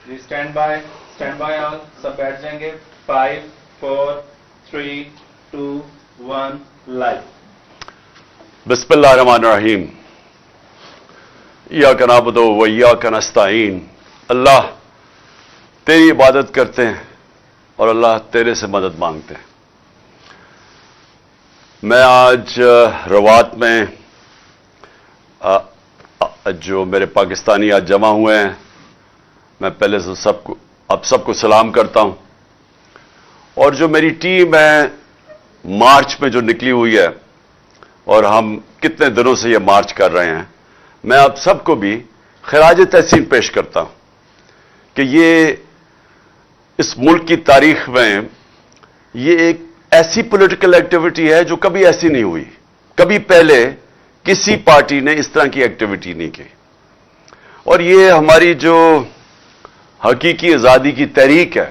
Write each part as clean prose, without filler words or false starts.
G stand by all, سب بیٹھ جائیں گے. 5 4 3 2 1 لائف. بسم اللہ الرحمن الرحیم. ایاک نعبد و ایاک نستعین. اللہ تیری عبادت کرتے ہیں اور اللہ تیرے سے مدد مانگتے ہیں. میں آج روات میں جو میرے پاکستانی آج جمع ہوئے ہیں، میں پہلے سے سب کو سلام کرتا ہوں. اور جو میری ٹیم ہے مارچ میں جو نکلی ہوئی ہے اور ہم کتنے دنوں سے یہ مارچ کر رہے ہیں، میں آپ سب کو بھی خراج تحسین پیش کرتا ہوں کہ یہ اس ملک کی تاریخ میں یہ ایک ایسی پولیٹیکل ایکٹیویٹی ہے جو کبھی ایسی نہیں ہوئی. کبھی پہلے کسی پارٹی نے اس طرح کی ایکٹیویٹی نہیں کی. اور یہ ہماری جو حقیقی آزادی کی تحریک ہے،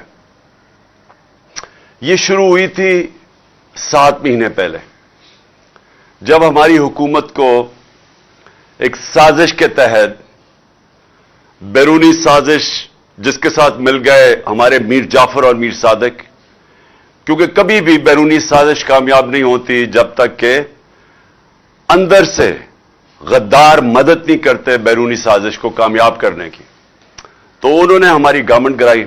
یہ شروع ہوئی تھی 7 مہینے پہلے، جب ہماری حکومت کو ایک سازش کے تحت، بیرونی سازش جس کے ساتھ مل گئے ہمارے میر جعفر اور میر صادق، کیونکہ کبھی بھی بیرونی سازش کامیاب نہیں ہوتی جب تک کہ اندر سے غدار مدد نہیں کرتے بیرونی سازش کو کامیاب کرنے کی. تو انہوں نے ہماری گورنمنٹ گرائی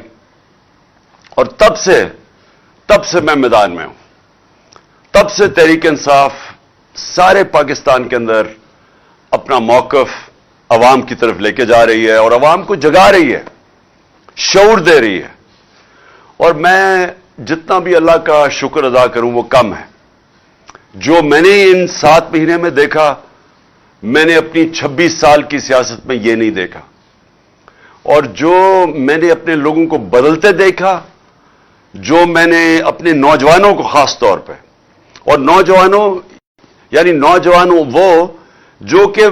اور تب سے میں میدان میں ہوں. تب سے تحریک انصاف سارے پاکستان کے اندر اپنا موقف عوام کی طرف لے کے جا رہی ہے اور عوام کو جگا رہی ہے، شعور دے رہی ہے. اور میں جتنا بھی اللہ کا شکر ادا کروں وہ کم ہے. جو میں نے ان 7 مہینے میں دیکھا، میں نے اپنی 26 سال کی سیاست میں یہ نہیں دیکھا. اور جو میں نے اپنے لوگوں کو بدلتے دیکھا، جو میں نے اپنے نوجوانوں کو خاص طور پہ، اور نوجوانوں وہ جو کہ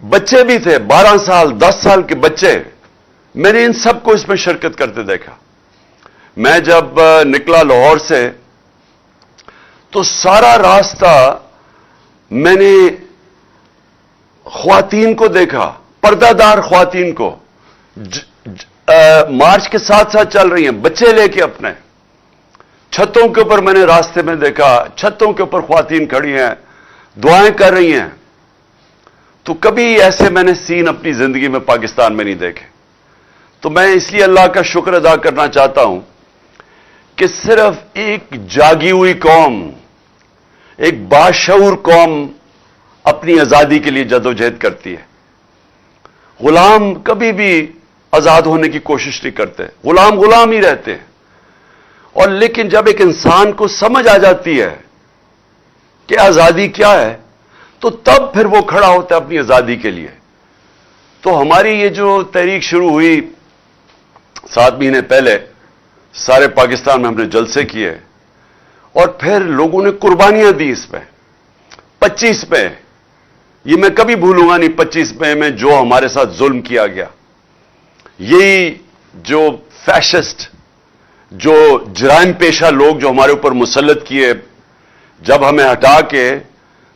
بچے بھی تھے، 12 سال 10 سال کے بچے، میں نے ان سب کو اس میں شرکت کرتے دیکھا. میں جب نکلا لاہور سے تو سارا راستہ میں نے خواتین کو دیکھا، پردہ دار خواتین کو مارچ کے ساتھ ساتھ چل رہی ہیں، بچے لے کے اپنے. چھتوں کے اوپر میں نے راستے میں دیکھا، چھتوں کے اوپر خواتین کھڑی ہیں، دعائیں کر رہی ہیں. تو کبھی ایسے میں نے سین اپنی زندگی میں پاکستان میں نہیں دیکھے. تو میں اس لیے اللہ کا شکر ادا کرنا چاہتا ہوں کہ صرف ایک جاگی ہوئی قوم، ایک باشعور قوم اپنی آزادی کے لیے جدوجہد کرتی ہے. غلام کبھی بھی آزاد ہونے کی کوشش نہیں کرتے، غلام ہی رہتے ہیں. اور لیکن جب ایک انسان کو سمجھ آ جاتی ہے کہ آزادی کیا ہے، تو تب پھر وہ کھڑا ہوتا ہے اپنی آزادی کے لیے. تو ہماری یہ جو تحریک شروع ہوئی 7 مہینے پہلے، سارے پاکستان میں ہم نے جلسے کیے اور پھر لوگوں نے قربانیاں دی اس پہ. 25 پہ یہ میں کبھی بھولوں گا نہیں، 25 میں جو ہمارے ساتھ ظلم کیا گیا، یہی جو فیشسٹ، جو جرائم پیشہ لوگ جو ہمارے اوپر مسلط کیے، جب ہمیں ہٹا کے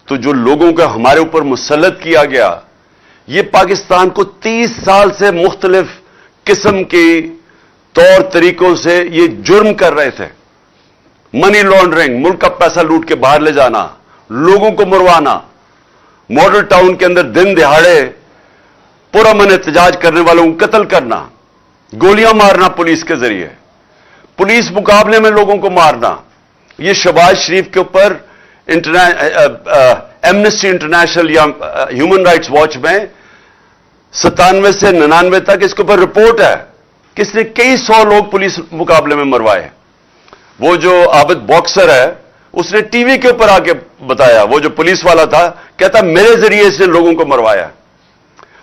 تو جو لوگوں کا ہمارے اوپر مسلط کیا گیا، یہ پاکستان کو 30 سال سے مختلف قسم کی طور طریقوں سے یہ جرم کر رہے تھے. منی لانڈرنگ، ملک کا پیسہ لوٹ کے باہر لے جانا، لوگوں کو مروانا، ماڈل ٹاؤن کے اندر دن دہاڑے پرامن احتجاج کرنے والوں کو قتل کرنا، گولیاں مارنا پولیس کے ذریعے، پولیس مقابلے میں لوگوں کو مارنا. یہ شہباز شریف کے اوپر ایمنسٹی انٹرنیشنل یا ہیومن رائٹس واچ میں 97 سے 99 تک اس کے اوپر رپورٹ ہے کہ اس نے کئی 100 لوگ پولیس مقابلے میں مروائے. وہ جو عابد باکسر ہے، اس نے ٹی وی کے اوپر آ کے بتایا، وہ جو پولیس والا تھا کہتا میرے ذریعے اس نے لوگوں کو مروایا.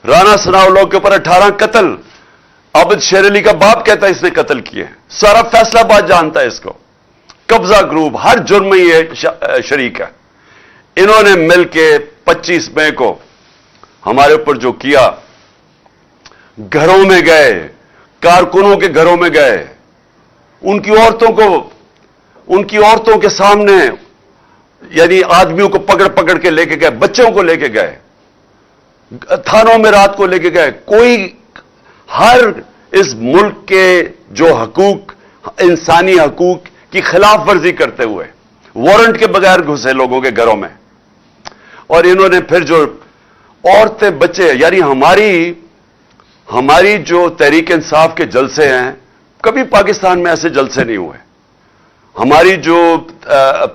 رانا ثناء اللہ کے اوپر 18 قتل، عابد شیر علی کا باپ کہتا ہے اس نے قتل کیے. سارا فیصلہ باد جانتا ہے اس کو. قبضہ گروپ ہر جرم میں یہ شریک ہے. انہوں نے مل کے 25 مئی کو ہمارے اوپر جو کیا، گھروں میں گئے، کارکنوں کے گھروں میں گئے، ان کی عورتوں کے سامنے یعنی آدمیوں کو پکڑ کے لے کے گئے، بچوں کو لے کے گئے، تھانوں میں رات کو لے کے گئے. کوئی ہر اس ملک کے جو حقوق انسانی حقوق کی خلاف ورزی کرتے ہوئے وارنٹ کے بغیر گھسے لوگوں کے گھروں میں. اور انہوں نے پھر جو عورتیں بچے یعنی ہماری جو تحریک انصاف کے جلسے ہیں کبھی پاکستان میں ایسے جلسے نہیں ہوئے. ہماری جو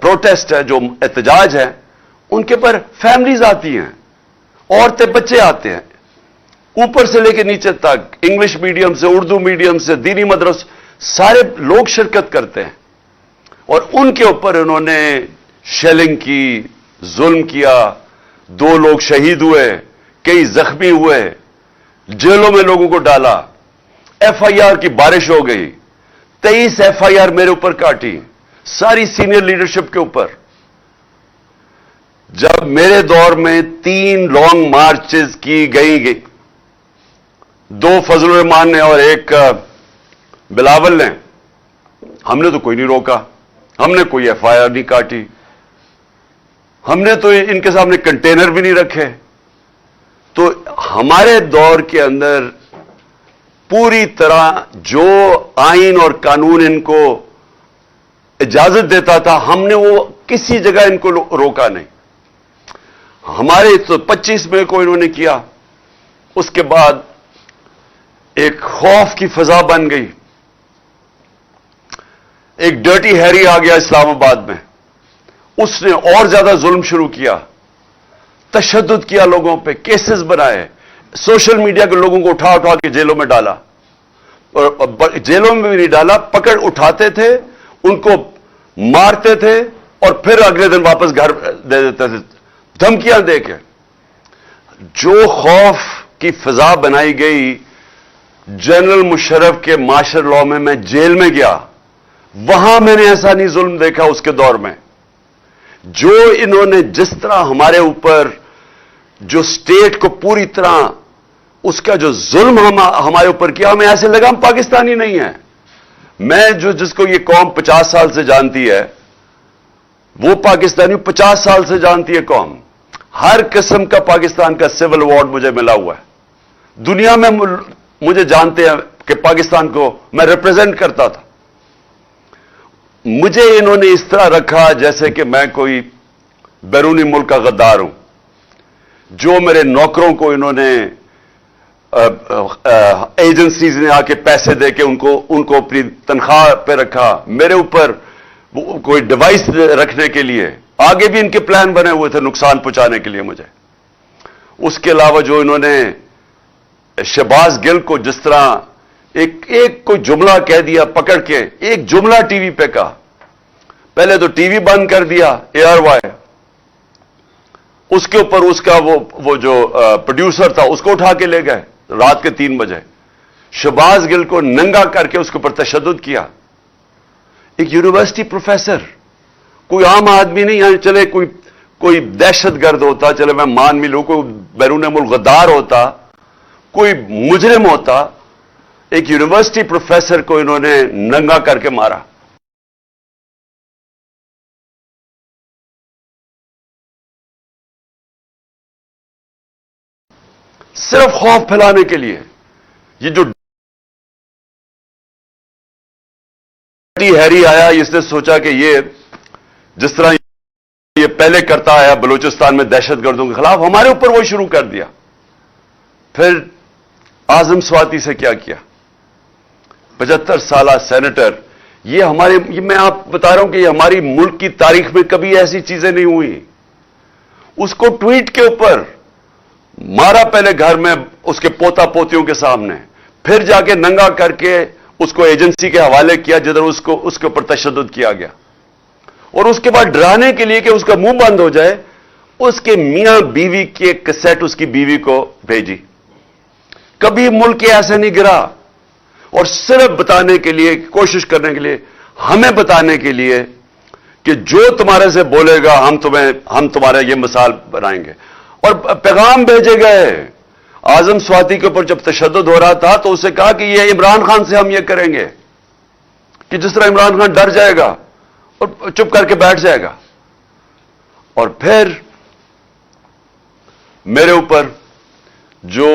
پروٹیسٹ ہے جو احتجاج ہے ان کے پر فیملیز آتی ہیں, عورتیں بچے آتے ہیں, اوپر سے لے کے نیچے تک, انگلش میڈیم سے اردو میڈیم سے دینی مدرس سارے لوگ شرکت کرتے ہیں. اور ان کے اوپر انہوں نے شیلنگ کی, ظلم کیا, 2 لوگ شہید ہوئے, کئی زخمی ہوئے, جیلوں میں لوگوں کو ڈالا, ایف آئی آر کی بارش ہو گئی, 23 ایف آئی آر میرے اوپر کاٹی, ساری سینئر لیڈرشپ کے اوپر. جب میرے دور میں 3 لانگ مارچز کی گئی 2 فضل الرحمان نے اور 1 بلاول نے, ہم نے تو کوئی نہیں روکا, ہم نے کوئی ایف آئی آر نہیں کاٹی, ہم نے تو ان کے سامنے کنٹینر بھی نہیں رکھے. تو ہمارے دور کے اندر پوری طرح جو آئین اور قانون ان کو اجازت دیتا تھا ہم نے وہ کسی جگہ ان کو روکا نہیں. ہمارے تو 25 مئی کو انہوں نے کیا, اس کے بعد ایک خوف کی فضا بن گئی. ایک ڈرٹی ہیری آ گیا اسلام آباد میں, اس نے اور زیادہ ظلم شروع کیا, تشدد کیا لوگوں پہ, کیسز بنائے, سوشل میڈیا کے لوگوں کو اٹھا کے جیلوں میں ڈالا, اور جیلوں میں بھی نہیں ڈالا, پکڑ اٹھاتے تھے, ان کو مارتے تھے اور پھر اگلے دن واپس گھر دے دیتے تھے دھمکیاں دے کے. جو خوف کی فضا بنائی گئی, جنرل مشرف کے مارشل لاء میں جیل میں گیا, وہاں میں نے ایسا نہیں ظلم دیکھا اس کے دور میں. جو انہوں نے جس طرح ہمارے اوپر جو اسٹیٹ کو پوری طرح اس کا جو ظلم ہمارے اوپر کیا, ہمیں ایسے لگا ہم پاکستانی نہیں ہیں. میں جس کو یہ قوم 50 سال سے جانتی ہے وہ پاکستانی 50 سال سے جانتی ہے قوم. ہر قسم کا پاکستان کا سول ایوارڈ مجھے ملا ہوا ہے. دنیا میں مجھے جانتے ہیں کہ پاکستان کو میں ریپرزینٹ کرتا تھا. مجھے انہوں نے اس طرح رکھا جیسے کہ میں کوئی بیرونی ملک کا غدار ہوں. جو میرے نوکروں کو انہوں نے ایجنسیز نے آ کے پیسے دے کے ان کو اپنی تنخواہ پہ رکھا, میرے اوپر کوئی ڈیوائس رکھنے کے لیے, آگے بھی ان کے پلان بنے ہوئے تھے نقصان پہنچانے کے لیے مجھے. اس کے علاوہ جو انہوں نے شہباز گل کو جس طرح ایک کوئی جملہ کہہ دیا پکڑ کے, ایک جملہ ٹی وی پہ کہا, پہلے تو ٹی وی بند کر دیا ایئر وائی, اس کے اوپر اس کا وہ جو پروڈیوسر تھا اس کو اٹھا کے لے گئے رات کے 3 بجے. شہباز گل کو ننگا کر کے اس کے اوپر تشدد کیا. ایک یونیورسٹی پروفیسر, کوئی عام آدمی نہیں, یہاں چلے کوئی دہشت گرد ہوتا, چلے میں مان بھی لوں, کوئی بیرون ملک غدار ہوتا, کوئی مجرم ہوتا, ایک یونیورسٹی پروفیسر کو انہوں نے ننگا کر کے مارا. صرف خوف پھیلانے کے لیے. یہ جو ہیری آیا, اس نے سوچا کہ یہ جس طرح یہ پہلے کرتا آیا بلوچستان میں دہشت گردوں کے خلاف, ہمارے اوپر وہ شروع کر دیا. پھر اعظم سواتی سے کیا 75 سالہ سینیٹر, یہ میں آپ بتا رہا ہوں کہ یہ ہماری ملک کی تاریخ میں کبھی ایسی چیزیں نہیں ہوئی. اس کو ٹویٹ کے اوپر مارا, پہلے گھر میں اس کے پوتا پوتیوں کے سامنے, پھر جا کے ننگا کر کے اس کو ایجنسی کے حوالے کیا جدھر اس کے اوپر تشدد کیا گیا. اور اس کے بعد ڈرانے کے لیے کہ اس کا منہ بند ہو جائے, اس کے میاں بیوی کی ایک کیسٹ اس کی بیوی کو بھیجی. کبھی ملک کے ایسے نہیں گرا. اور صرف بتانے کے لیے, کوشش کرنے کے لیے, ہمیں بتانے کے لیے کہ جو تمہارے سے بولے گا ہم تمہارا یہ مثال بنائیں گے. اور پیغام بھیجے گئے. اعظم سواتی کے اوپر جب تشدد ہو رہا تھا تو اسے کہا کہ یہ عمران خان سے ہم یہ کریں گے, کہ جس طرح عمران خان ڈر جائے گا اور چپ کر کے بیٹھ جائے گا. اور پھر میرے اوپر جو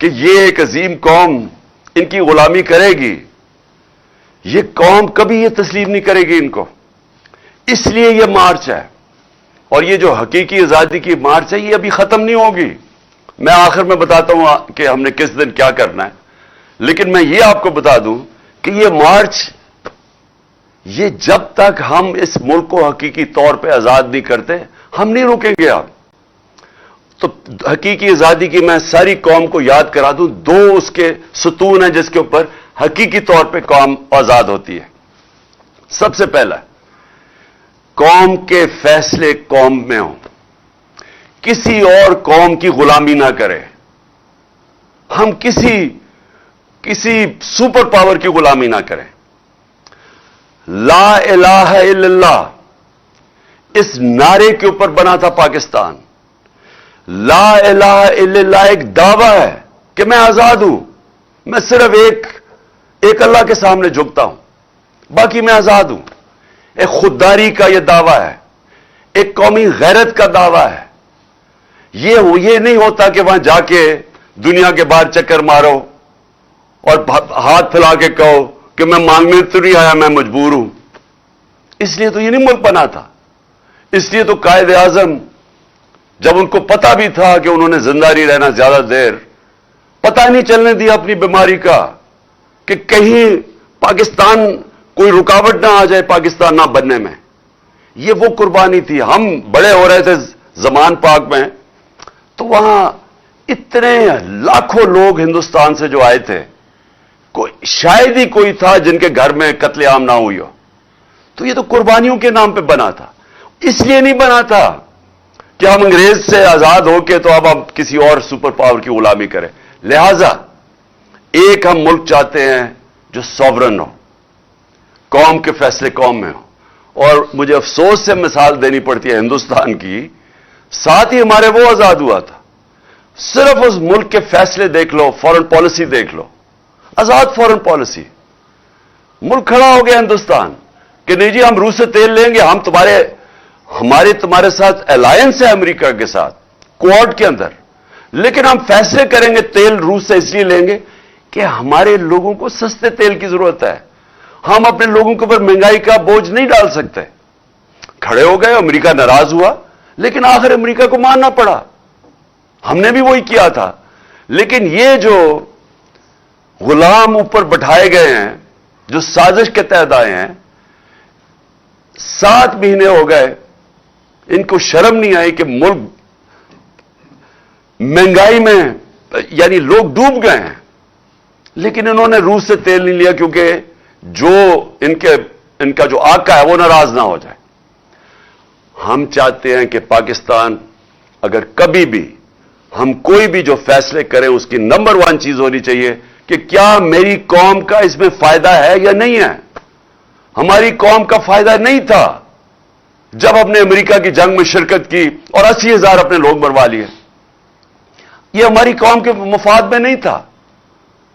کہ یہ ایک عظیم قوم ان کی غلامی کرے گی، یہ قوم کبھی یہ تسلیم نہیں کرے گی ان کو. اس لیے یہ مارچ ہے، اور یہ جو حقیقی آزادی کی مارچ ہے یہ ابھی ختم نہیں ہوگی. میں آخر میں بتاتا ہوں کہ ہم نے کس دن کیا کرنا ہے، لیکن میں یہ آپ کو بتا دوں کہ یہ مارچ، یہ جب تک ہم اس ملک کو حقیقی طور پہ آزاد نہیں کرتے ہم نہیں رکیں گے. آپ تو حقیقی آزادی کی میں ساری قوم کو یاد کرا دوں، دو اس کے ستون ہیں جس کے اوپر حقیقی طور پہ قوم آزاد ہوتی ہے. سب سے پہلا، قوم کے فیصلے قوم میں ہوں، کسی اور قوم کی غلامی نہ کرے. ہم کسی سپر پاور کی غلامی نہ کریں. لا الہ الا اللہ اس نعرے کے اوپر بنا تھا پاکستان. لا الہ الا اللہ ایک دعویٰ ہے کہ میں آزاد ہوں، میں صرف ایک اللہ کے سامنے جھکتا ہوں، باقی میں آزاد ہوں. ایک خودداری کا یہ دعویٰ ہے، ایک قومی غیرت کا دعویٰ ہے. یہ نہیں ہوتا کہ وہاں جا کے دنیا کے باہر چکر مارو اور ہاتھ پھیلا کے کہو کہ میں مانگنے تو نہیں آیا، میں مجبور ہوں. اس لیے تو یہ نہیں ملک بنا تھا. اس لیے تو قائد اعظم جب ان کو پتا بھی تھا کہ انہوں نے زندہ نہیں رہنا زیادہ دیر، پتہ نہیں چلنے دیا اپنی بیماری کا کہ کہیں پاکستان کوئی رکاوٹ نہ آ جائے پاکستان نہ بننے میں. یہ وہ قربانی تھی. ہم بڑے ہو رہے تھے زمان پاک میں، تو وہاں اتنے لاکھوں لوگ ہندوستان سے جو آئے تھے، شاید ہی کوئی تھا جن کے گھر میں قتل عام نہ ہوئی ہو. تو یہ تو قربانیوں کے نام پہ بنا تھا. اس لیے نہیں بنا تھا کہ ہم انگریز سے آزاد ہو کے تو اب ہم کسی اور سپر پاور کی غلامی کریں. لہذا ایک ہم ملک چاہتے ہیں جو سوورن ہو، قوم کے فیصلے قوم میں ہو. اور مجھے افسوس سے مثال دینی پڑتی ہے ہندوستان کی، ساتھ ہی ہمارے وہ آزاد ہوا تھا. صرف اس ملک کے فیصلے دیکھ لو، فورن پالیسی دیکھ لو، آزاد فورن پالیسی. ملک کھڑا ہو گیا ہندوستان کہ نہیں جی ہم روس سے تیل لیں گے، ہمارے تمہارے ساتھ الائنس ہے امریکہ کے ساتھ کوڈ کے اندر، لیکن ہم فیصلے کریں گے تیل روس سے اس لیے لیں گے کہ ہمارے لوگوں کو سستے تیل کی ضرورت ہے. ہم اپنے لوگوں کے اوپر مہنگائی کا بوجھ نہیں ڈال سکتے. کھڑے ہو گئے، امریکہ ناراض ہوا، لیکن آخر امریکہ کو ماننا پڑا. ہم نے بھی وہی کیا تھا. لیکن یہ جو غلام اوپر بٹھائے گئے ہیں، جو سازش کے تحت آئے ہیں، 7 مہینے ہو گئے، ان کو شرم نہیں آئی کہ ملک مہنگائی میں یعنی لوگ ڈوب گئے ہیں، لیکن انہوں نے روس سے تیل نہیں لیا کیونکہ جو ان کا جو آقا ہے وہ ناراض نہ ہو جائے. ہم چاہتے ہیں کہ پاکستان اگر کبھی بھی ہم کوئی بھی جو فیصلے کریں اس کی نمبر 1 چیز ہونی چاہیے کہ کیا میری قوم کا اس میں فائدہ ہے یا نہیں ہے. ہماری قوم کا فائدہ نہیں تھا جب ہم نے امریکہ کی جنگ میں شرکت کی اور 80,000 اپنے لوگ مروا لیے. یہ ہماری قوم کے مفاد میں نہیں تھا.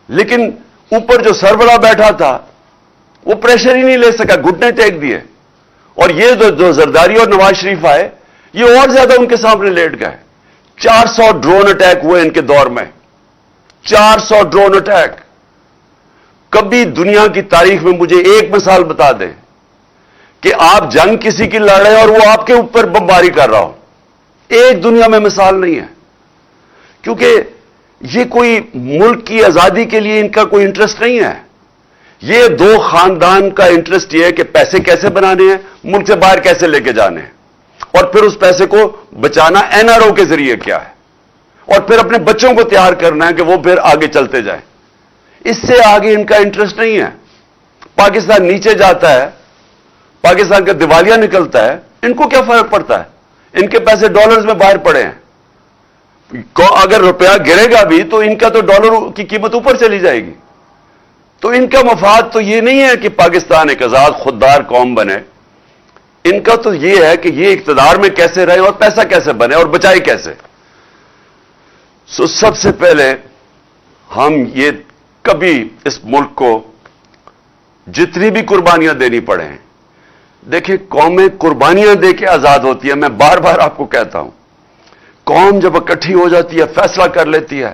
لیکن اوپر جو سربراہ بیٹھا تھا وہ پریشر ہی نہیں لے سکا، گھٹنے ٹیک دیے. اور یہ جو زرداری اور نواز شریف آئے، یہ اور زیادہ ان کے سامنے لیٹ گئے. 400 ڈرون اٹیک ہوئے ان کے دور میں، 400 ڈرون اٹیک. کبھی دنیا کی تاریخ میں مجھے ایک مثال بتا دیں کہ آپ جنگ کسی کی لڑ رہے ہیں اور وہ آپ کے اوپر بمباری کر رہا ہو. ایک دنیا میں مثال نہیں ہے. کیونکہ یہ کوئی ملک کی آزادی کے لیے ان کا کوئی انٹرسٹ نہیں ہے. یہ 2 خاندان کا انٹرسٹ یہ ہے کہ پیسے کیسے بنانے ہیں، ملک سے باہر کیسے لے کے جانے ہیں، اور پھر اس پیسے کو بچانا NRO کے ذریعے کیا ہے، اور پھر اپنے بچوں کو تیار کرنا ہے کہ وہ پھر آگے چلتے جائیں. اس سے آگے ان کا انٹرسٹ نہیں ہے. پاکستان نیچے جاتا ہے، پاکستان کا دیوالیہ نکلتا ہے، ان کو کیا فرق پڑتا ہے؟ ان کے پیسے ڈالرز میں باہر پڑے ہیں. اگر روپیہ گرے گا بھی تو ان کا تو ڈالر کی قیمت اوپر چلی جائے گی. تو ان کا مفاد تو یہ نہیں ہے کہ پاکستان ایک آزاد خوددار قوم بنے. ان کا تو یہ ہے کہ یہ اقتدار میں کیسے رہے اور پیسہ کیسے بنے اور بچائے کیسے. سب سے پہلے ہم یہ کبھی اس ملک کو جتنی بھی قربانیاں دینی پڑے ہیں، دیکھیں قومیں قربانیاں دے کے آزاد ہوتی ہیں. میں بار بار آپ کو کہتا ہوں، قوم جب اکٹھی ہو جاتی ہے، فیصلہ کر لیتی ہے،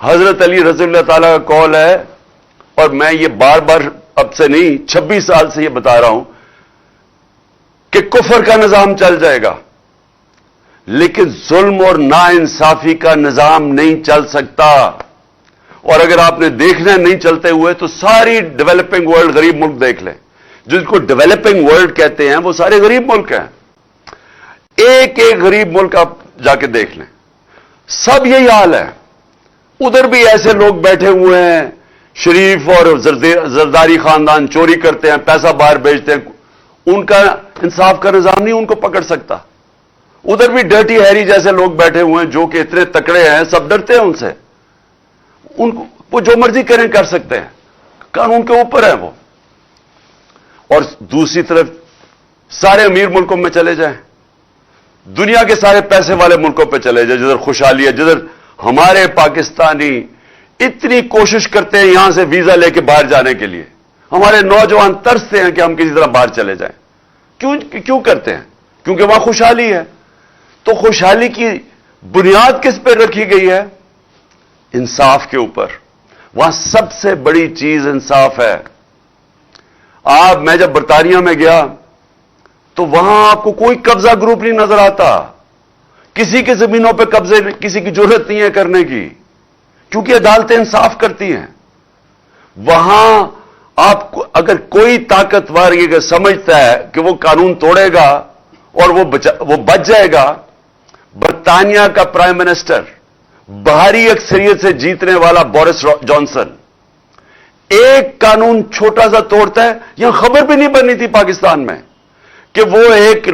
حضرت علی رضی اللہ تعالیٰ کا قول ہے, اور میں یہ بار بار اب سے نہیں 26 سال سے یہ بتا رہا ہوں کہ کفر کا نظام چل جائے گا, لیکن ظلم اور ناانصافی کا نظام نہیں چل سکتا. اور اگر آپ نے دیکھنا نہیں چلتے ہوئے تو ساری ڈیولپنگ ورلڈ غریب ملک دیکھ لیں, جس کو ڈیولپنگ ورلڈ کہتے ہیں وہ سارے غریب ملک ہیں. ایک ایک غریب ملک آپ جا کے دیکھ لیں, سب یہی حال ہے. ادھر بھی ایسے لوگ بیٹھے ہوئے ہیں, شریف اور زرداری خاندان چوری کرتے ہیں, پیسہ باہر بیچتے ہیں, ان کا انصاف کا نظام نہیں ان کو پکڑ سکتا. ادھر بھی ڈرٹی ہیری جیسے لوگ بیٹھے ہوئے ہیں جو کہ اتنے تکڑے ہیں, سب ڈرتے ہیں ان سے. ان کو وہ جو مرضی کریں کر سکتے ہیں, قانون کے اوپر ہے وہ. اور دوسری طرف سارے امیر ملکوں میں چلے جائیں, دنیا کے سارے پیسے والے ملکوں پہ چلے جائیں جدھر خوشحالی ہے, جدھر ہمارے پاکستانی اتنی کوشش کرتے ہیں یہاں سے ویزا لے کے باہر جانے کے لیے. ہمارے نوجوان ترستے ہیں کہ ہم کسی طرح باہر چلے جائیں. کیوں کرتے ہیں؟ کیونکہ وہاں خوشحالی ہے. تو خوشحالی کی بنیاد کس پہ رکھی گئی ہے؟ انصاف کے اوپر. وہاں سب سے بڑی چیز انصاف ہے. میں جب برطانیہ میں گیا تو وہاں آپ کو کوئی قبضہ گروپ نہیں نظر آتا. کسی کی زمینوں پہ قبضے کسی کی ضرورت نہیں ہے کرنے کی, کیونکہ عدالتیں انصاف کرتی ہیں. وہاں آپ کو اگر کوئی طاقتور یہ سمجھتا ہے کہ وہ قانون توڑے گا اور وہ بچ جائے گا, برطانیہ کا پرائم منسٹر بھاری اکثریت سے جیتنے والا بورس جانسن ایک قانون چھوٹا سا توڑتا ہے. یہاں خبر بھی نہیں بنی تھی پاکستان میں کہ وہ ایک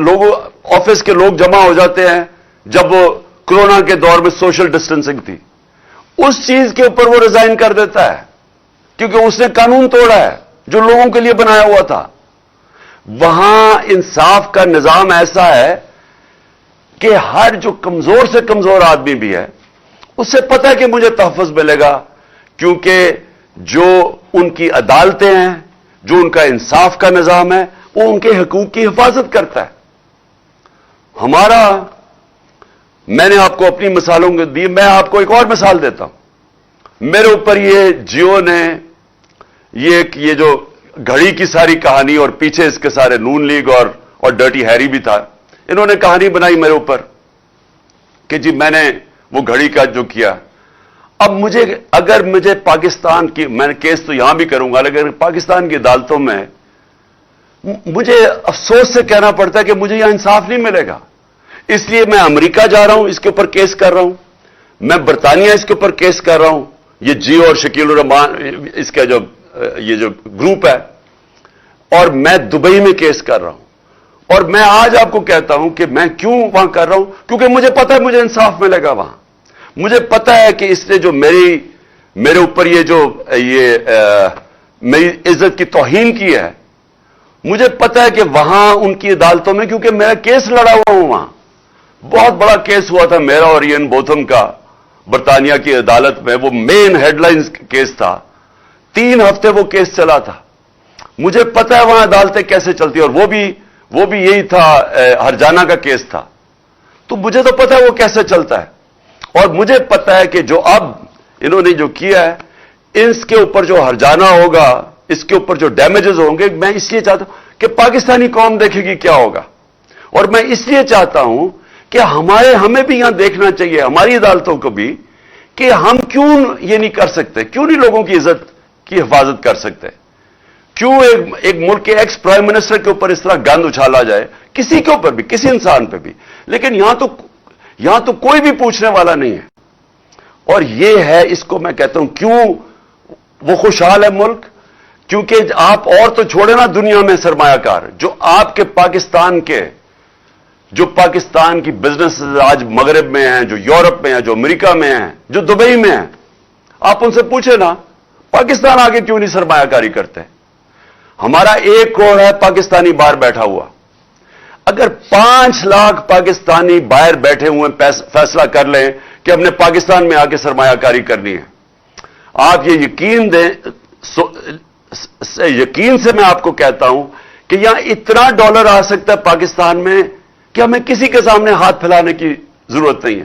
آفس کے لوگ جمع ہو جاتے ہیں جب وہ کورونا کے دور میں سوشل ڈسٹینسنگ تھی. اس چیز کے اوپر وہ ریزائن کر دیتا ہے کیونکہ اس نے قانون توڑا ہے جو لوگوں کے لیے بنایا ہوا تھا. وہاں انصاف کا نظام ایسا ہے کہ ہر جو کمزور سے کمزور آدمی بھی ہے اس سے پتہ ہے کہ مجھے تحفظ ملے گا, کیونکہ جو ان کی عدالتیں ہیں, جو ان کا انصاف کا نظام ہے, وہ ان کے حقوق کی حفاظت کرتا ہے. میں نے آپ کو اپنی مثالوں کو دی, میں آپ کو ایک اور مثال دیتا ہوں. میرے اوپر یہ جیو نے یہ جو گھڑی کی ساری کہانی اور پیچھے اس کے سارے نون لیگ اور ڈرٹی ہیری بھی تھا, انہوں نے کہانی بنائی میرے اوپر کہ جی میں نے وہ گھڑی کا جو کیا. اب اگر مجھے پاکستان کی, میں کیس تو یہاں بھی کروں گا, لیکن پاکستان کی عدالتوں میں مجھے افسوس سے کہنا پڑتا ہے کہ مجھے یہاں انصاف نہیں ملے گا. اس لیے میں امریکہ جا رہا ہوں, اس کے اوپر کیس کر رہا ہوں, میں برطانیہ اس کے اوپر کیس کر رہا ہوں, یہ جیو اور شکیل الرحمان اس کا یہ جو گروپ ہے, اور میں دبئی میں کیس کر رہا ہوں. اور میں آج آپ کو کہتا ہوں کہ میں کیوں وہاں کر رہا ہوں, کیونکہ مجھے پتا ہے مجھے انصاف ملے گا وہاں. مجھے پتا ہے کہ اس نے جو میرے اوپر میری عزت کی توہین کی ہے, مجھے پتا ہے کہ وہاں ان کی عدالتوں میں, کیونکہ میرا کیس لڑا ہوا ہوں وہاں, بہت بڑا کیس ہوا تھا میرا اور ایئن بوتھم کا برطانیہ کی عدالت میں. وہ مین ہیڈ لائنز کیس تھا, 3 ہفتے وہ کیس چلا تھا. مجھے پتا ہے وہاں عدالتیں کیسے چلتی, اور وہ بھی یہی تھا, ہرجانہ کا کیس تھا. تو مجھے تو پتا ہے وہ کیسے چلتا ہے, اور مجھے پتا ہے کہ جو اب انہوں نے جو کیا ہے, اس کے اوپر جو ہرجانہ ہوگا, اس کے اوپر جو ڈیمیجز ہوں گے, میں اس لیے چاہتا ہوں کہ پاکستانی قوم دیکھے گی کیا ہوگا. اور میں اس لیے چاہتا ہوں کہ ہمیں بھی یہاں دیکھنا چاہیے, ہماری عدالتوں کو بھی, کہ ہم کیوں یہ نہیں کر سکتے, کیوں نہیں لوگوں کی عزت کی حفاظت کر سکتے. کیوں ایک ملک کے ایکس پرائم منسٹر کے اوپر اس طرح گند اچھالا جائے, کسی کے اوپر بھی, کسی انسان پہ بھی, لیکن یہاں تو کوئی بھی پوچھنے والا نہیں ہے. اور یہ ہے, اس کو میں کہتا ہوں کیوں وہ خوشحال ہے ملک, کیونکہ آپ اور تو چھوڑے نا دنیا میں سرمایہ کار, جو آپ کے جو پاکستان کی بزنس آج مغرب میں ہیں, جو یورپ میں ہیں, جو امریکہ میں ہیں, جو دبئی میں ہیں, آپ ان سے پوچھیں نا پاکستان آگے کیوں نہیں سرمایہ کاری کرتے. ہمارا 1 کروڑ ہے پاکستانی باہر بیٹھا ہوا. اگر 5 لاکھ پاکستانی باہر بیٹھے ہوئے فیصلہ کر لیں کہ ہم نے پاکستان میں آ کے سرمایہ کاری کرنی ہے, آپ یہ یقین دیں, یقین سے میں آپ کو کہتا ہوں کہ یہاں اتنا ڈالر آ سکتا ہے پاکستان میں کہ ہمیں کسی کے سامنے ہاتھ پھیلانے کی ضرورت نہیں ہے.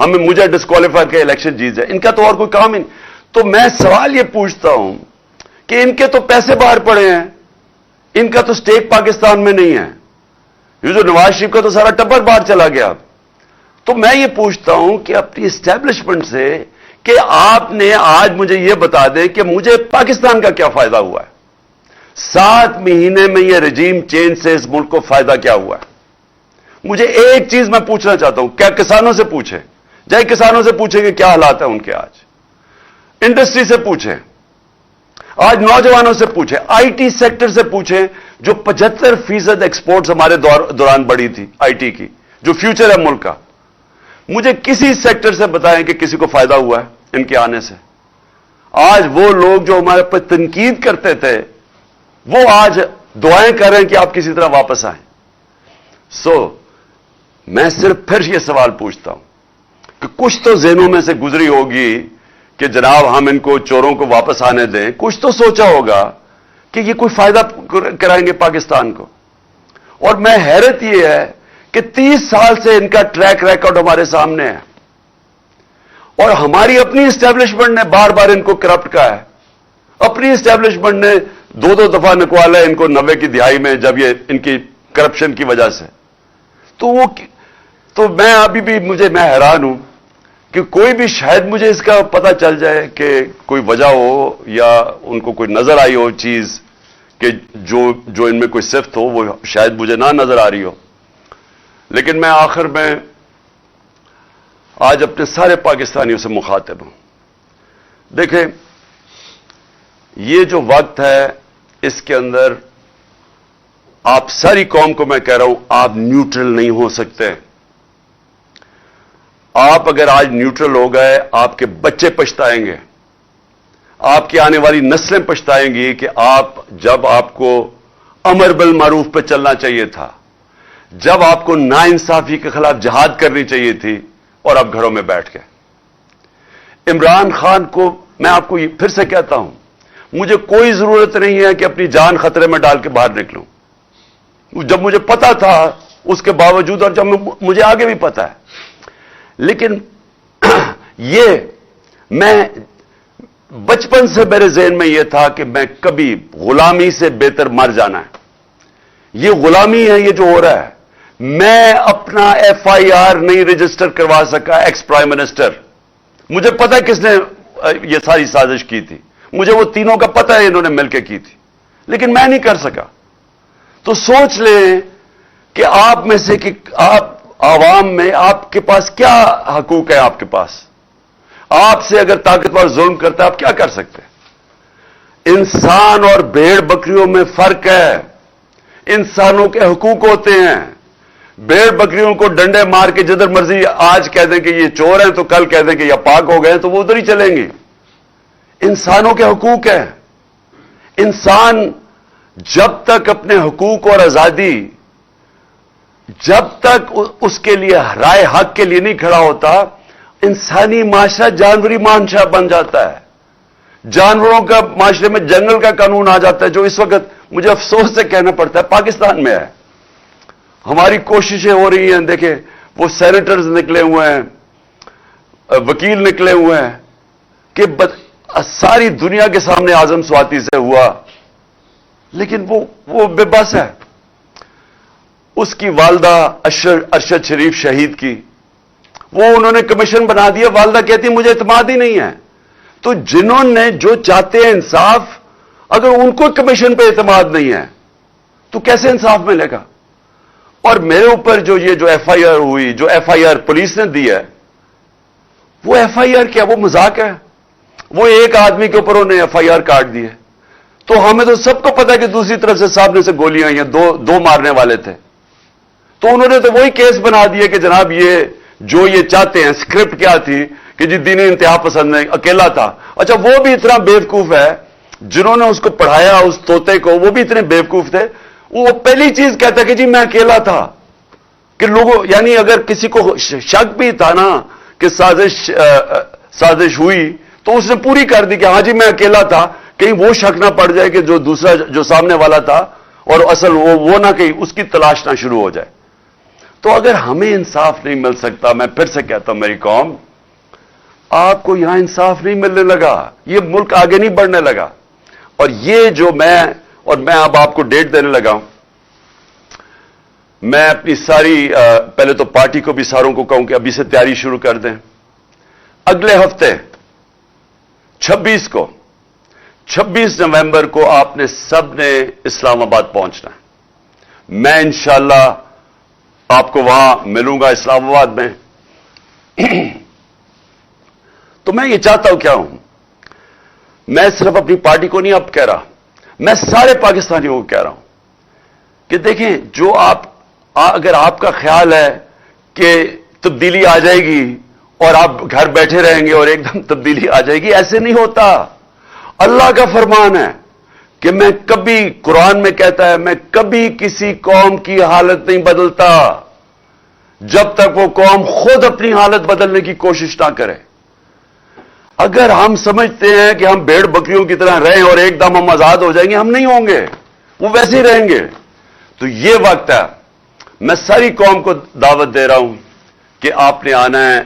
مجھے ڈسکوالیفائی کر الیکشن جیت جائے. ان کا تو اور کوئی کام ہی نہیں. تو میں سوال یہ پوچھتا ہوں کہ ان کے تو پیسے باہر پڑے ہیں, ان کا تو سٹیک پاکستان میں نہیں ہے. یہ جو نواز شریف کا تو سارا ٹبر باہر چلا گیا. تو میں یہ پوچھتا ہوں کہ اپنی اسٹیبلشمنٹ سے کہ آپ نے آج مجھے یہ بتا دیں کہ مجھے پاکستان کا کیا فائدہ ہوا ہے. 7 مہینے میں یہ رجیم چینج سے اس ملک کو فائدہ کیا ہوا ہے. مجھے ایک چیز میں پوچھنا چاہتا ہوں, کیا کسانوں سے پوچھیں, جائے کسانوں سے پوچھیں کہ کیا حالات ہیں ان کے آج, انڈسٹری سے پوچھیں, آج نوجوانوں سے پوچھیں, آئی ٹی سیکٹر سے پوچھیں جو 75% ایکسپورٹس ہمارے دوران بڑھی تھی آئی ٹی کی, جو فیوچر ہے ملک کا. مجھے کسی سیکٹر سے بتائیں کہ کسی کو فائدہ ہوا ہے ان کے آنے سے. آج وہ لوگ جو ہمارے پر تنقید کرتے تھے وہ آج دعائیں کر رہے ہیں کہ آپ کسی طرح واپس آئیں. میں صرف پھر یہ سوال پوچھتا ہوں کہ کچھ تو ذہنوں میں سے گزری ہوگی کہ جناب ہم ان کو چوروں کو واپس آنے دیں. کچھ تو سوچا ہوگا کہ یہ کوئی فائدہ کرائیں گے پاکستان کو. اور میں حیرت یہ ہے کہ 30 سال سے ان کا ٹریک ریکارڈ ہمارے سامنے ہے, اور ہماری اپنی اسٹیبلشمنٹ نے بار بار ان کو کرپٹ کہا ہے. اپنی اسٹیبلشمنٹ نے 2 دفعہ نکوالا ہے ان کو 90 کی دہائی میں, جب یہ ان کی کرپشن کی وجہ سے. تو میں ابھی بھی میں حیران ہوں کہ کوئی بھی شاید مجھے اس کا پتہ چل جائے کہ کوئی وجہ ہو یا ان کو کوئی نظر آئی ہو چیز کہ جو ان میں کوئی صفت ہو وہ شاید مجھے نہ نظر آ رہی ہو. لیکن میں آخر میں آج اپنے سارے پاکستانیوں سے مخاطب ہوں. دیکھیں, یہ جو وقت ہے اس کے اندر آپ ساری قوم کو میں کہہ رہا ہوں, آپ نیوٹرل نہیں ہو سکتے. آپ اگر آج نیوٹرل ہو گئے, آپ کے بچے پچھتائیں گے, آپ کی آنے والی نسلیں پچھتائیں گی کہ جب آپ کو امر بالمعروف پہ چلنا چاہیے تھا, جب آپ کو ناانصافی کے خلاف جہاد کرنی چاہیے تھی, اور آپ گھروں میں بیٹھ گئے. عمران خان کو میں آپ کو پھر سے کہتا ہوں, مجھے کوئی ضرورت نہیں ہے کہ اپنی جان خطرے میں ڈال کے باہر نکلوں. جب مجھے پتا تھا اس کے باوجود, اور جب مجھے آگے بھی پتا ہے, لیکن یہ میں بچپن سے میرے ذہن میں یہ تھا کہ میں کبھی غلامی سے بہتر مر جانا ہے. یہ غلامی ہے یہ جو ہو رہا ہے. میں اپنا FIR نہیں رجسٹر کروا سکا ایکس پرائم منسٹر. مجھے پتا کس نے یہ ساری سازش کی تھی, مجھے وہ تینوں کا پتا ہے انہوں نے مل کے کی تھی, لیکن میں نہیں کر سکا. تو سوچ لیں کہ آپ میں سے کہ آپ عوام میں آپ کے پاس کیا حقوق ہے. آپ کے پاس, آپ سے اگر طاقتور ظلم کرتا ہے آپ کیا کر سکتے ہیں؟ انسان اور بھیڑ بکریوں میں فرق ہے. انسانوں کے حقوق ہوتے ہیں. بھیڑ بکریوں کو ڈنڈے مار کے جدھر مرضی آج کہہ دیں کہ یہ چور ہیں تو کل کہہ دیں کہ یہ پاک ہو گئے ہیں تو وہ ادھر ہی چلیں گے. انسانوں کے حقوق ہیں. انسان جب تک اپنے حقوق اور آزادی, جب تک اس کے لیے رائے حق کے لیے نہیں کھڑا ہوتا, انسانی معاشرہ جانوری معاشرہ بن جاتا ہے. جانوروں کا معاشرے میں جنگل کا قانون آ جاتا ہے, جو اس وقت مجھے افسوس سے کہنا پڑتا ہے پاکستان میں ہے. ہماری کوششیں ہو رہی ہیں, دیکھیں وہ سینیٹرز نکلے ہوئے ہیں, وکیل نکلے ہوئے ہیں کہ ساری دنیا کے سامنے اعظم سواتی سے ہوا, لیکن وہ بے بس ہے. اس کی والدہ ارشد شریف شہید کی, وہ انہوں نے کمیشن بنا دیا. والدہ کہتی مجھے اعتماد ہی نہیں ہے. تو جنہوں نے جو چاہتے ہیں انصاف, اگر ان کو کمیشن پہ اعتماد نہیں ہے تو کیسے انصاف ملے گا؟ اور میرے اوپر جو FIR ہوئی, جو FIR پولیس نے دی ہے, وہ FIR کیا, وہ مذاق ہے. وہ ایک آدمی کے اوپر انہوں نے FIR کاٹ دی ہے. تو ہمیں تو سب کو پتا کہ دوسری طرف سے سامنے سے گولیاں آئی ہیں, دو مارنے والے تھے. تو انہوں نے تو وہی کیس بنا دیا کہ جناب یہ چاہتے ہیں. اسکرپٹ کیا تھی کہ جی دینی انتہا پسند نہیں, اکیلا تھا. اچھا, وہ بھی اتنا بیوقوف ہے, جنہوں نے اس کو پڑھایا اس طوطے کو, وہ بھی اتنے بیوقوف تھے. وہ پہلی چیز کہتا کہ جی میں اکیلا تھا. کہ لوگوں, یعنی اگر کسی کو شک بھی تھا نا کہ سازش ہوئی تو اس نے پوری کر دی کہ ہاں جی میں اکیلا تھا, کہیں وہ شک نہ پڑ جائے کہ جو دوسرا جو سامنے والا تھا اور اصل وہ نہ کہیں اس کی تلاش نہ شروع ہو جائے. تو اگر ہمیں انصاف نہیں مل سکتا، میں پھر سے کہتا ہوں میری قوم، آپ کو یہاں انصاف نہیں ملنے لگا، یہ ملک آگے نہیں بڑھنے لگا. اور یہ جو میں اب آپ کو ڈیٹ دینے لگا ہوں، میں اپنی ساری پہلے تو پارٹی کو بھی ساروں کو کہوں کہ ابھی سے تیاری شروع کر دیں. اگلے ہفتے 26 نومبر کو آپ نے سب نے اسلام آباد پہنچنا ہے. میں انشاءاللہ آپ کو وہاں ملوں گا اسلام آباد میں. تو میں یہ چاہتا ہوں، کیا ہوں، میں صرف اپنی پارٹی کو نہیں اب کہہ رہا، میں سارے پاکستانیوں کو کہہ رہا ہوں کہ دیکھیں، جو اگر آپ کا خیال ہے کہ تبدیلی آ جائے گی اور آپ گھر بیٹھے رہیں گے اور ایک دم تبدیلی آ جائے گی، ایسے نہیں ہوتا. اللہ کا فرمان ہے کہ میں کبھی، قرآن میں کہتا ہے، میں کبھی کسی قوم کی حالت نہیں بدلتا جب تک وہ قوم خود اپنی حالت بدلنے کی کوشش نہ کرے. اگر ہم سمجھتے ہیں کہ ہم بھیڑ بکریوں کی طرح رہیں اور ایک دم ہم آزاد ہو جائیں گے، ہم نہیں ہوں گے، وہ ویسے ہی رہیں گے. تو یہ وقت ہے، میں ساری قوم کو دعوت دے رہا ہوں کہ آپ نے آنا ہے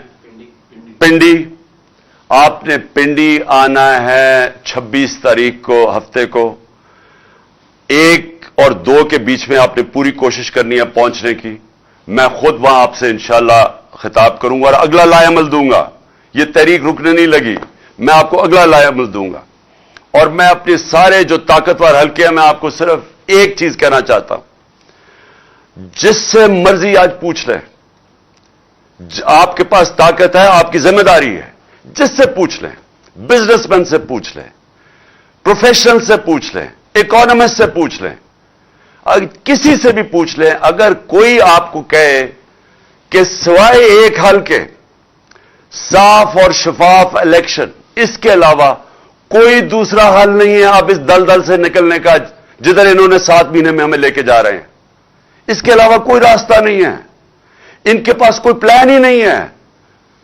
پنڈی. آپ نے پنڈی آنا ہے 26 تاریخ کو، ہفتے کو. 1 اور 2 کے بیچ میں آپ نے پوری کوشش کرنی ہے پہنچنے کی. میں خود وہاں آپ سے انشاءاللہ خطاب کروں گا اور اگلا لائے عمل دوں گا. یہ تحریک رکنے نہیں لگی، میں آپ کو اگلا لائے عمل دوں گا. اور میں اپنے سارے جو طاقتور حلقے ہیں، میں آپ کو صرف ایک چیز کہنا چاہتا ہوں، جس سے مرضی آج پوچھ لیں، آپ کے پاس طاقت ہے، آپ کی ذمہ داری ہے، جس سے پوچھ لیں، بزنس مین سے پوچھ لیں، پروفیشنل سے پوچھ لیں، اکانومسٹ سے پوچھ لیں، کسی سے بھی پوچھ لیں. اگر کوئی آپ کو کہے کہ سوائے ایک حل کے، صاف اور شفاف الیکشن، اس کے علاوہ کوئی دوسرا حل نہیں ہے آپ اس دلدل سے نکلنے کا جدھر انہوں نے 7 مہینے میں ہمیں لے کے جا رہے ہیں، اس کے علاوہ کوئی راستہ نہیں ہے. ان کے پاس کوئی پلان ہی نہیں ہے.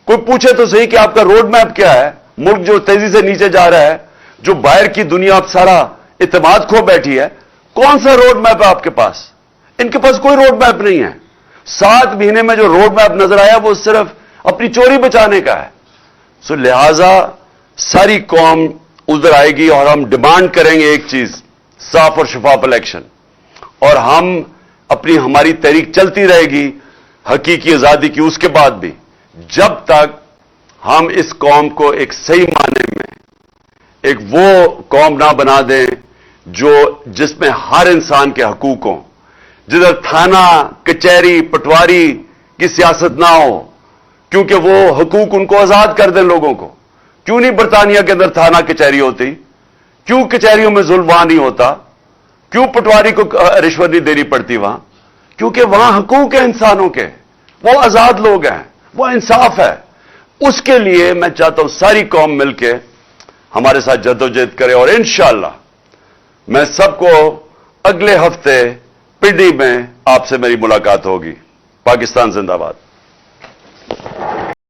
کوئی پوچھے تو صحیح کہ آپ کا روڈ میپ کیا ہے؟ ملک جو تیزی سے نیچے جا رہا ہے، جو باہر کی دنیا اب سارا اعتماد کھو بیٹھی ہے، کون سا روڈ میپ ہے آپ کے پاس؟ ان کے پاس کوئی روڈ میپ نہیں ہے. 7 مہینے میں جو روڈ میپ نظر آیا وہ صرف اپنی چوری بچانے کا ہے. سو لہذا ساری قوم ادھر آئے گی اور ہم ڈیمانڈ کریں گے ایک چیز، صاف اور شفاف الیکشن. اور ہماری تحریک چلتی رہے گی حقیقی آزادی کی اس کے بعد بھی، جب تک ہم اس قوم کو ایک صحیح معنی میں ایک وہ قوم نہ بنا دیں جس میں ہر انسان کے حقوق ہوں، جدھر تھانہ، کچہری، پٹواری کی سیاست نہ ہو، کیونکہ وہ حقوق ان کو آزاد کر دیں لوگوں کو. کیوں نہیں برطانیہ کے اندر تھانہ کچہری ہوتی؟ کیوں کچہریوں میں ظلم وہاں نہیں ہوتا؟ کیوں پٹواری کو رشوت نہیں دینی پڑتی وہاں؟ کیونکہ وہاں حقوق ہیں انسانوں کے، وہ آزاد لوگ ہیں، وہ انصاف ہے. اس کے لیے میں چاہتا ہوں ساری قوم مل کے ہمارے ساتھ جدوجہد کرے. اور انشاءاللہ میں سب کو اگلے ہفتے پنڈی میں آپ سے میری ملاقات ہوگی. پاکستان زندہ باد.